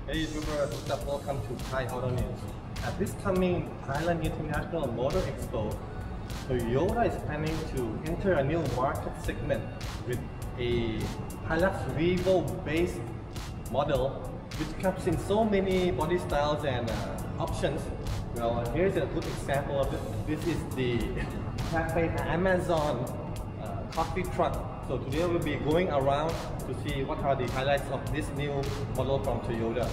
Hey YouTuber, welcome to Thai Auto News. At this coming Thailand International Motor Expo, Toyota is planning to enter a new market segment with a Hilux Revo based model which comes in so many body styles and options. Well, here's a good example of it. This is the Cafe Amazon coffee truck. So today we'll be going around to see what are the highlights of this new model from Toyota.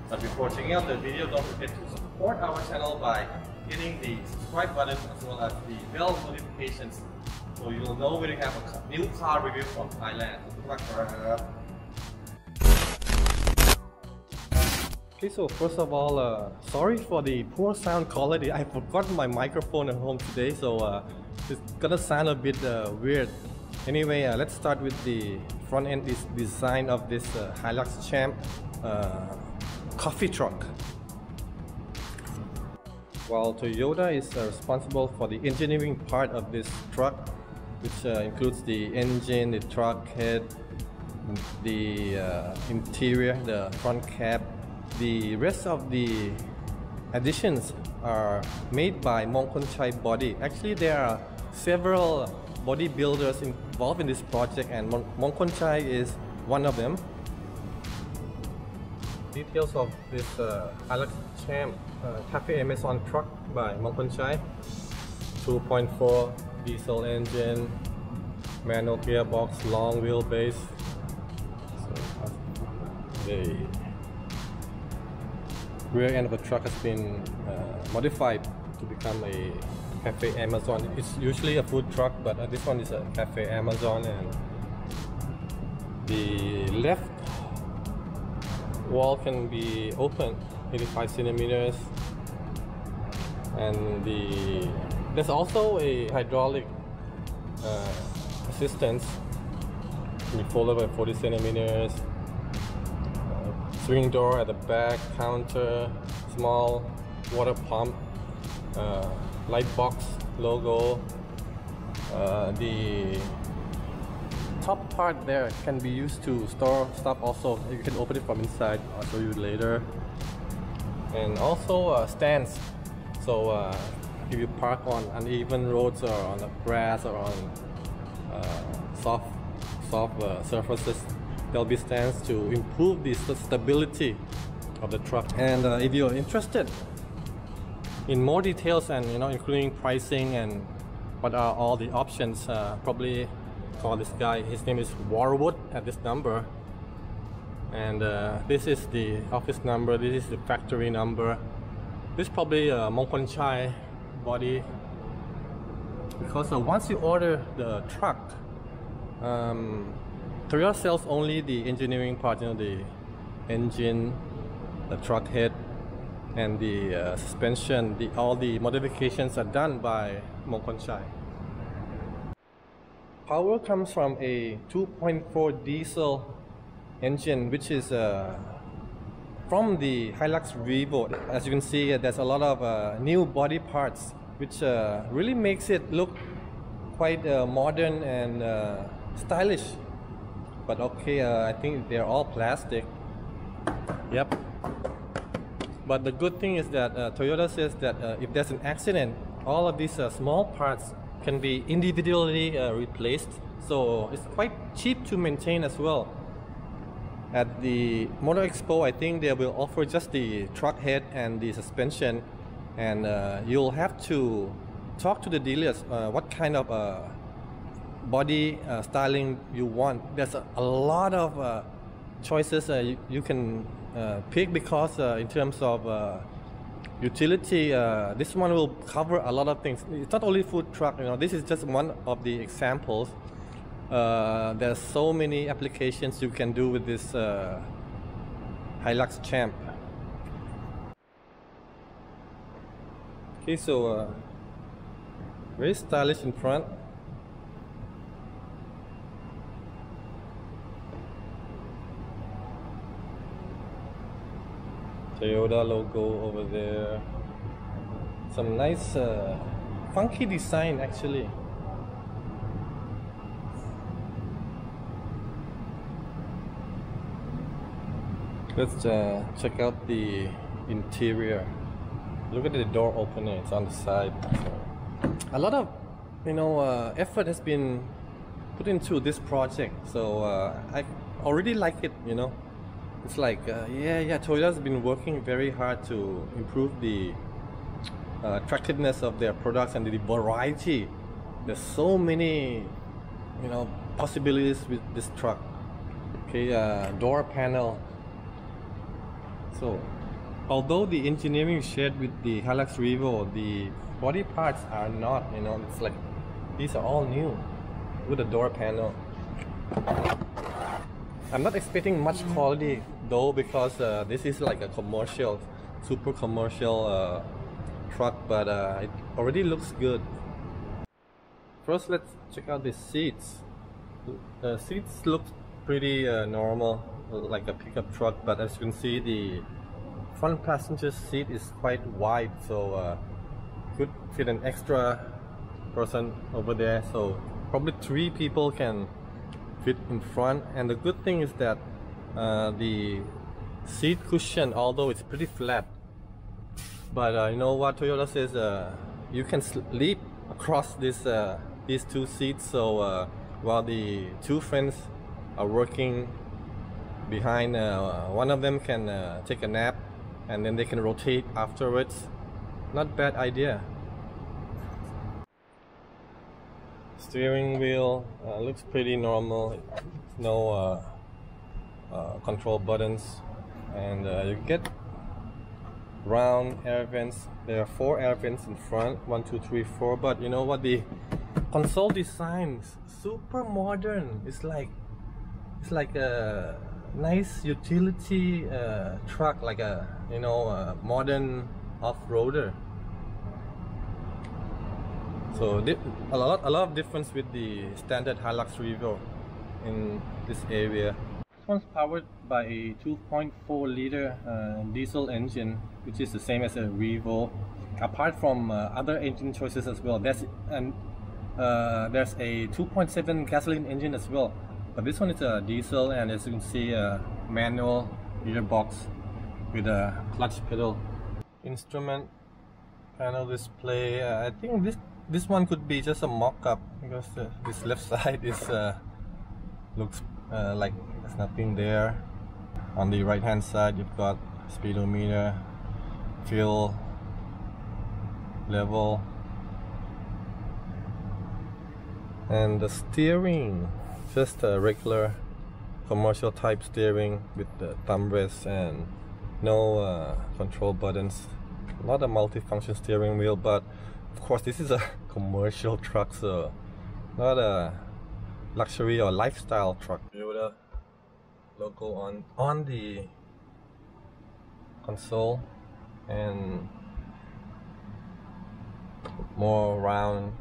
But before checking out the video, don't forget to support our channel by hitting the subscribe button as well as the bell notifications so you'll know when we have a new car review from Thailand. Okay, so first of all, sorry for the poor sound quality. I forgot my microphone at home today, so it's gonna sound a bit weird. Anyway, let's start with the front end design of this Hilux Champ coffee truck. While Toyota is responsible for the engineering part of this truck, which includes the engine, the truck head, the interior, the front cab, the rest of the additions are made by Mongkonchai Body. Actually, there are several body builders involved in this project, and Mongkonchai is one of them. Details of this Hilux Champ Cafe Amazon truck by Mongkonchai. 2.4 diesel engine, manual gearbox, long wheelbase. So, the rear end of the truck has been modified to become a Cafe Amazon. It's usually a food truck, but this one is a Cafe Amazon. And the left wall can be opened 85 centimeters, and there's also a hydraulic assistance. Can be folded by 40 centimeters. Swing door at the back, counter, small water pump, light box logo. The top part there can be used to store stuff also. You can open it from inside, I'll show you later. And also stands. So if you park on uneven roads or on the grass or on soft surfaces, there'll be stands to improve the stability of the truck. And if you're interested in more details and including pricing and what are all the options, probably call this guy. His name is Warwood at this number, and this is the office number, this is the factory number. This is probably Mongkonchai Body, because once you order the truck, Toyota sells only the engineering part, the engine, the truck head, and the suspension. All the modifications are done by Mongkonchai. Power comes from a 2.4 diesel engine, which is from the Hilux Revo. As you can see, there's a lot of new body parts, which really makes it look quite modern and stylish. But okay, I think they're all plastic. Yep. But the good thing is that Toyota says that if there's an accident, all of these small parts can be individually replaced. So it's quite cheap to maintain as well. At the Motor Expo, I think they will offer just the truck head and the suspension, and you'll have to talk to the dealers what kind of body styling you want. There's a lot of choices you can pick, because in terms of utility, this one will cover a lot of things. It's not only food truck, this is just one of the examples. There's so many applications you can do with this Hilux Champ. Okay, so very stylish in front. Toyota logo over there. Some nice funky design actually. Let's check out the interior. Look at the door opener, it's on the side. So, a lot of effort has been put into this project, so I already like it. It's like Toyota's been working very hard to improve the attractiveness of their products and the variety. There's so many possibilities with this truck. Okay, door panel. So although the engineering is shared with the Hilux Revo, the body parts are not. It's like these are all new with the door panel. I'm not expecting much quality though, because this is like a commercial, super commercial truck, but it already looks good. First, let's check out the seats. The seats look pretty normal, like a pickup truck, but as you can see, the front passenger seat is quite wide, so could fit an extra person over there, so probably 3 people can fit in front. And the good thing is that the seat cushion, although it's pretty flat, but you know what Toyota says, you can sleep across this these 2 seats, so while the 2 friends are working behind, one of them can take a nap and then they can rotate afterwards. Not bad idea. Steering wheel looks pretty normal. No control buttons, and you get round air vents. There are 4 air vents in front, 1, 2, 3, 4. But you know what, the console design is super modern. It's like a nice utility truck, like a modern off-roader. So a lot of difference with the standard Hilux Revo in this area. This one's powered by a 2.4 liter diesel engine, which is the same as a Revo. Apart from other engine choices as well, there's a 2.7 gasoline engine as well, but this one is a diesel, and as you can see, a manual gearbox with a clutch pedal. Instrument panel display. I think this one could be just a mock-up, because this left side is looks like there's nothing there. On the right hand side, you've got speedometer, fuel level, and the steering, just a regular commercial type steering with the thumb rest and no control buttons. Not a multi-function steering wheel, but of course this is a commercial truck, so not a luxury or lifestyle truck. Toyota logo on the console, and more round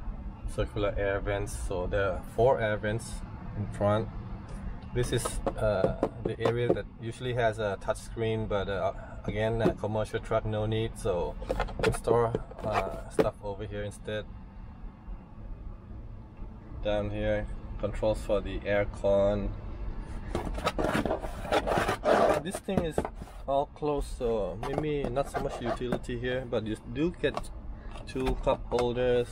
circular air vents. So there are 4 air vents in front. This is the area that usually has a touch screen, but again, a commercial truck, no need, so you can store stuff over here instead. Down here, controls for the air con. This thing is all closed, so maybe not so much utility here, but you do get 2 cup holders.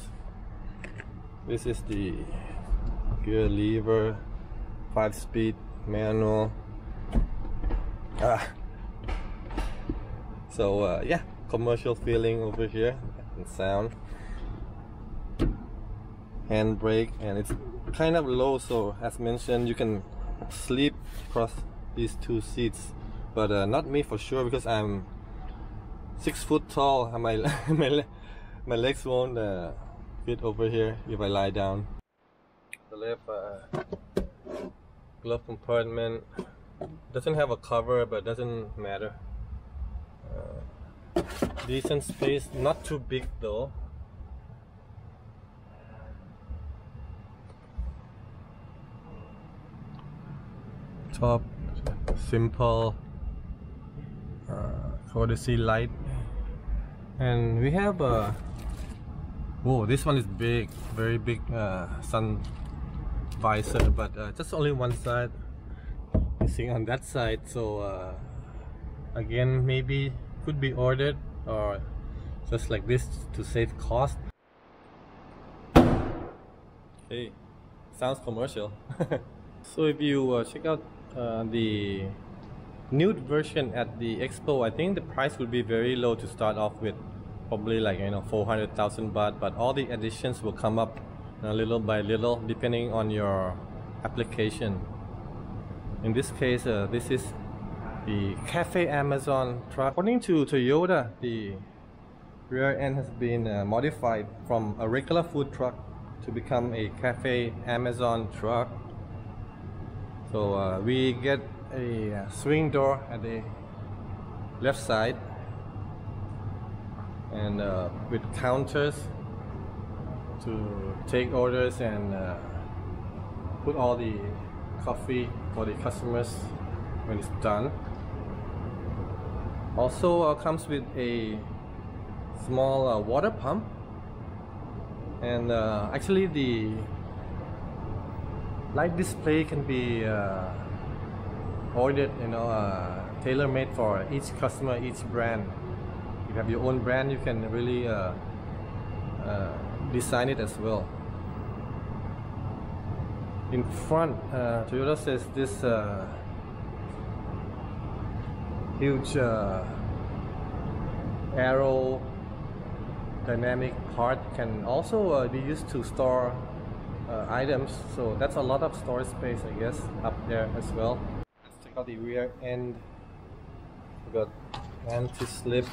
This is the gear lever, 5-speed manual. So yeah, commercial feeling over here, and sound. Handbrake, and it's kind of low, so as mentioned, you can sleep across these 2 seats, but not me for sure, because I'm 6 foot tall and my legs won't fit over here if I lie down. The left glove compartment doesn't have a cover, but doesn't matter. Decent space, not too big though. Top, simple courtesy light, and we have a whoa, this one is big, very big sun visor, but just only one side. You see on that side, so Again, maybe could be ordered or just like this to save cost. Hey, sounds commercial. So if you check out the nude version at the expo, I think the price will be very low to start off with, probably like 400,000 baht, but all the additions will come up little by little depending on your application. In this case, this is the Cafe Amazon truck. According to Toyota, the rear end has been modified from a regular food truck to become a Cafe Amazon truck. So we get a swing door at the left side, and with counters to take orders and put all the coffee for the customers when it's done. Also comes with a small water pump, and actually the light display can be ordered, tailor-made for each customer, each brand. If you have your own brand, you can really design it as well. In front, Toyota says this huge aerodynamic part can also be used to store items, so that's a lot of storage space, I guess, up there as well. Let's check out the rear end. We got anti-slip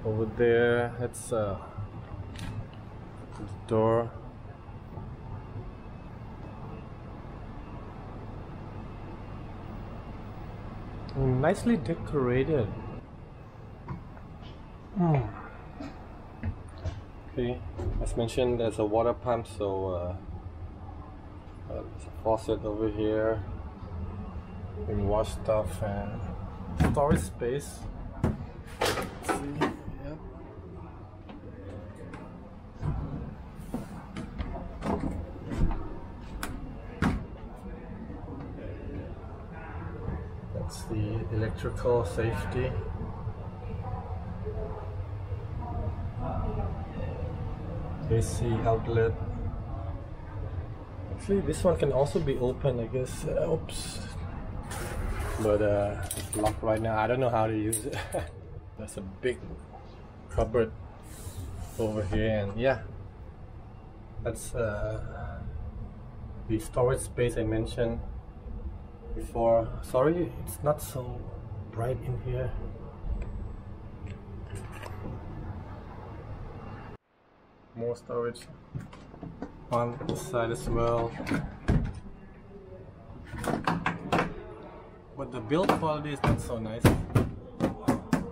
over there. That's the door. Nicely decorated. Okay, as mentioned, there's a water pump, so there's a faucet over here. You can wash stuff and storage space. Let's see. Yep. That's the electrical safety. AC outlet. Actually, this one can also be open, I guess. Oops. But it's locked right now. I don't know how to use it. There's a big cupboard over here, and yeah, that's the storage space I mentioned before. Sorry, it's not so bright in here. More storage on this side as well. But the build quality is not so nice.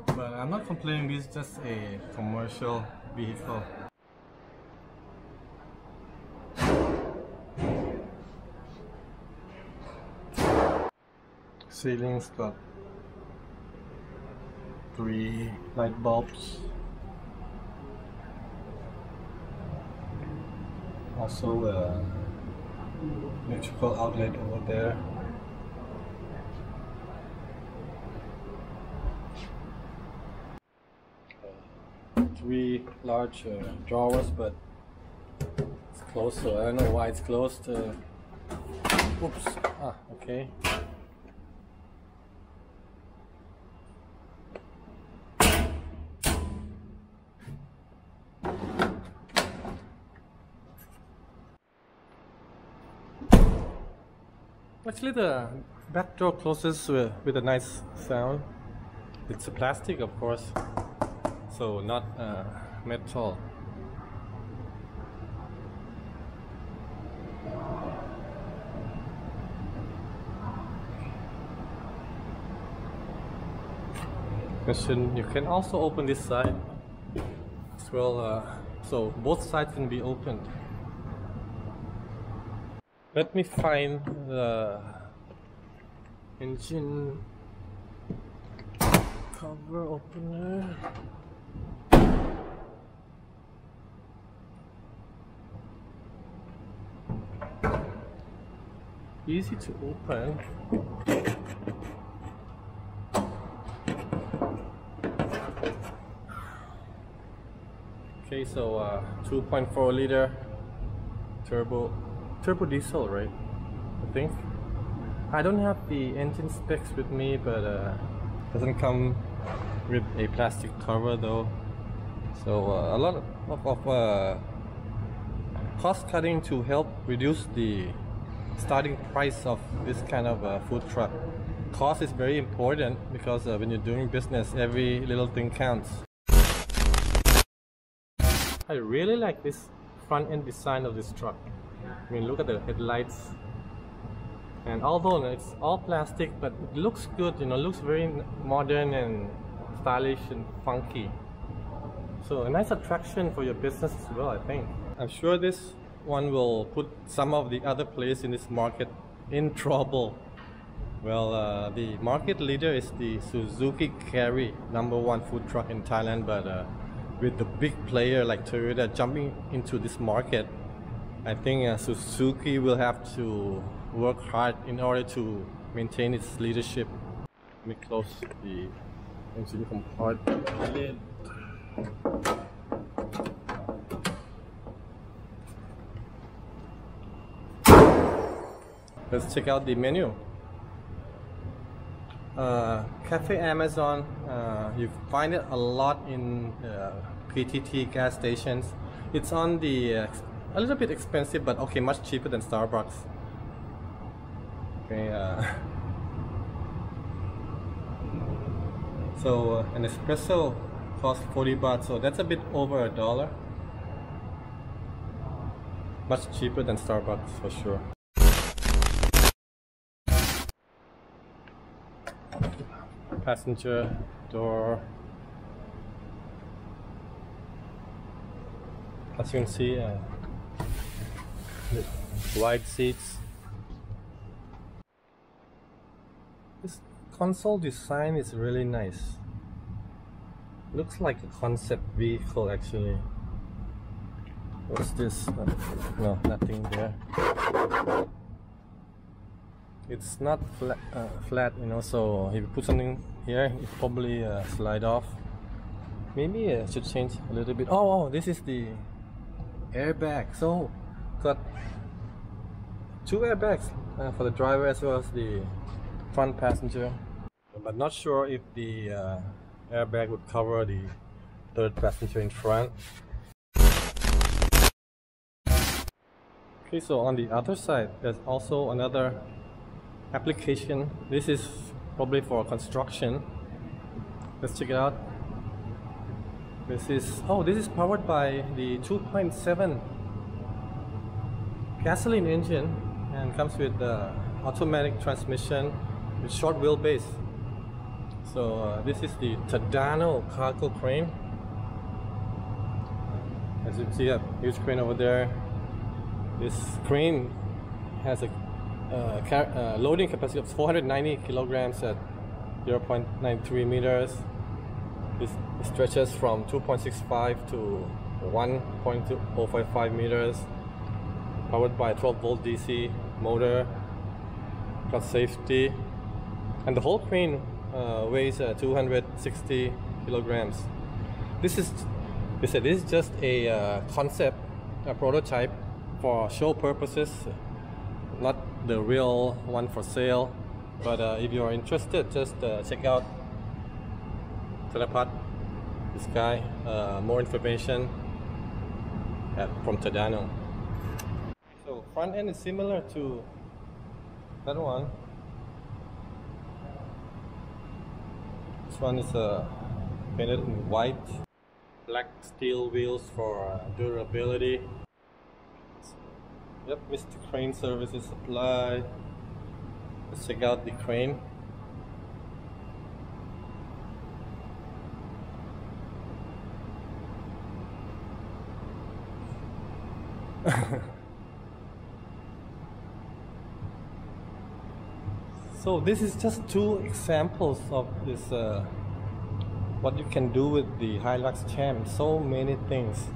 But I'm not complaining, this is just a commercial vehicle. Ceiling's got 3 light bulbs. Also electrical outlet over there. Three large drawers, but it's closed, so I don't know why it's closed. Oops. Okay. Actually, the back door closes with a nice sound. It's a plastic, of course, so not metal. You can also open this side as well, so both sides can be opened. Let me find the engine cover opener. Easy to open. Okay, so 2.4 liter turbo diesel, right? I think. I don't have the engine specs with me, but doesn't come with a plastic cover though. So a lot of cost cutting to help reduce the starting price of this kind of food truck. Cost is very important because when you're doing business, every little thing counts. I really like this front end design of this truck. I mean, look at the headlights. And although it's all plastic, but it looks good, you know, looks very modern and stylish and funky. So a nice attraction for your business as well, I think. I'm sure this one will put some of the other players in this market in trouble. Well, the market leader is the Suzuki Carry, #1 food truck in Thailand, but with the big player like Toyota jumping into this market, I think Suzuki will have to work hard in order to maintain its leadership. Let me close the engine compartment. Let's check out the menu. Cafe Amazon, you find it a lot in PTT gas stations. It's on the a little bit expensive, but okay, much cheaper than Starbucks. Okay, so an espresso costs 40 baht, so that's a bit over $1. Much cheaper than Starbucks for sure. Passenger door. As you can see, wide seats. This console design is really nice. Looks like a concept vehicle actually. What's this? No, nothing there. It's not flat, you know, so if you put something here, it probably slide off. Maybe I should change a little bit. Oh, this is the airbag. So got 2 airbags for the driver as well as the front passenger. But not sure if the airbag would cover the 3rd passenger in front. Okay, so on the other side, there's also another application. This is probably for construction. Let's check it out. This is powered by the 2.7 gasoline engine and comes with the automatic transmission with short wheelbase. So this is the Tadano cargo crane. As you can see, a huge crane over there. This crane has a loading capacity of 490 kilograms at 0.93 meters. This stretches from 2.65 to 1.055 meters. Powered by a 12-volt DC motor plus safety, and the whole crane weighs 260 kilograms. This is just a concept, a prototype for show purposes, not the real one for sale. But if you are interested, just check out Thanapat, this guy. More information from Tadano. So front end is similar to that one. This one is painted in white. Black steel wheels for durability. Yep, Mr. Crane Services Supply. Let's check out the crane. So this is just 2 examples of this what you can do with the Hilux Champ. So many things.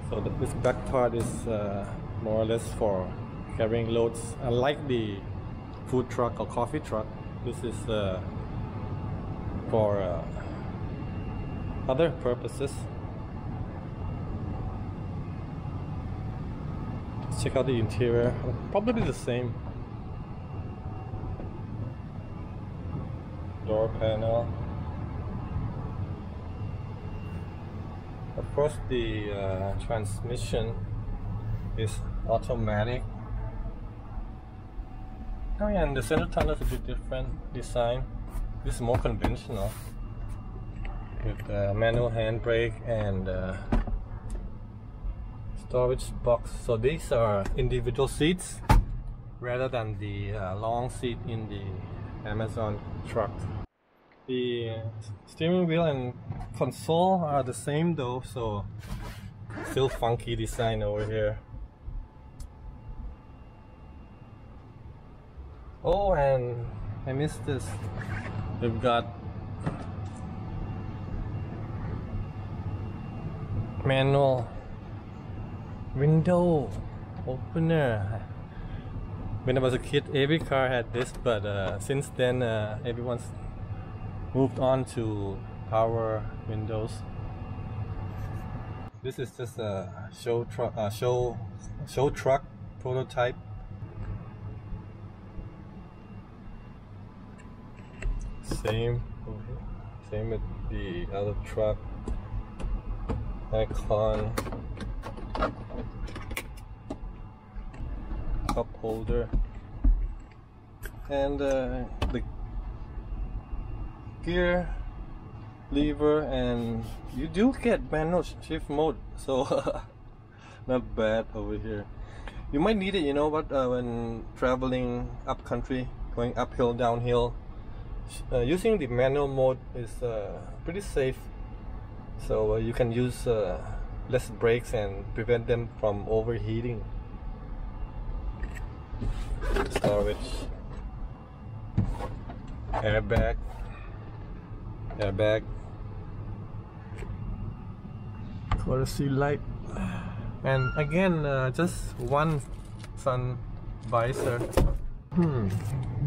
So this back part is more or less for carrying loads. Unlike the food truck or coffee truck, this is for other purposes. Let's check out the interior. Probably the same. Door panel. Of course, the transmission is automatic. Oh yeah, and the center tunnel is a bit different design. This is more conventional with manual handbrake and storage box. So these are individual seats rather than the long seat in the Amazon truck. The steering wheel and console are the same though, so still funky design over here. Oh, and I missed this. We've got manual window opener. When I was a kid, every car had this, but since then everyone's moved on to power windows. This is just a show truck prototype. Same with the other truck. Icon, cup holder, and the gear lever, and you do get manual shift mode, so not bad over here. You might need it, you know what, when traveling up country, going uphill, downhill. Using the manual mode is pretty safe, so you can use less brakes and prevent them from overheating. Storage, airbag, courtesy light, and again just one sun visor.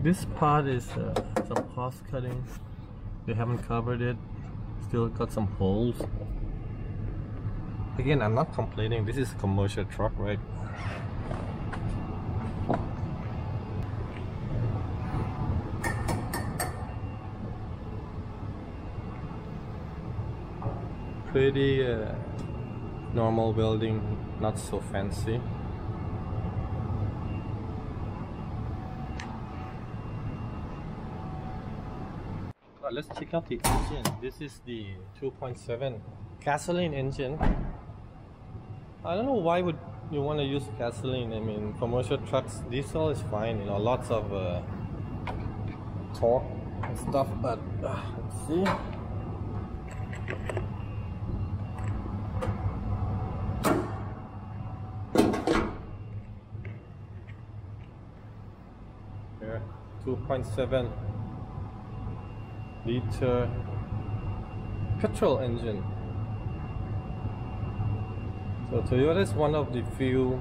This part is some cost cutting. They haven't covered it. Still got some holes. Again, I'm not complaining. This is a commercial truck, right? Pretty normal building, not so fancy. Let's check out the engine. This is the 2.7 gasoline engine. I don't know why would you want to use gasoline. I mean, commercial trucks, diesel is fine, you know, lots of torque and stuff, but let's see. Here, 2.7 liter petrol engine. So Toyota is one of the few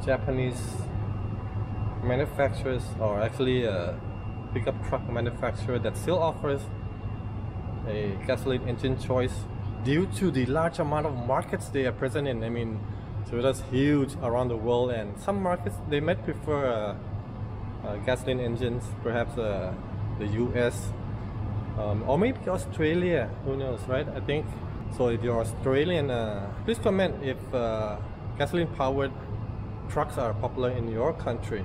Japanese manufacturers, or actually a pickup truck manufacturer, that still offers a gasoline engine choice due to the large amount of markets they are present in. I mean, Toyota's huge around the world, and some markets they might prefer gasoline engines, perhaps the US, or maybe Australia, who knows, right? I think so. If you're Australian, please comment if gasoline powered trucks are popular in your country.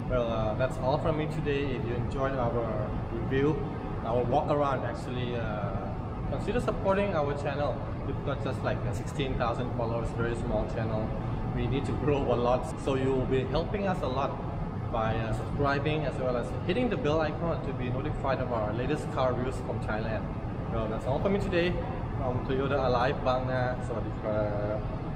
Well, that's all from me today. If you enjoyed our review, our walk around, actually consider supporting our channel. We've got just like 16,000 followers, very small channel. We need to grow a lot, so you will be helping us a lot by subscribing, as well as hitting the bell icon to be notified of our latest car reviews from Thailand. Well, that's all for me today from Toyota Alive Bang Na. สวัสดีครับ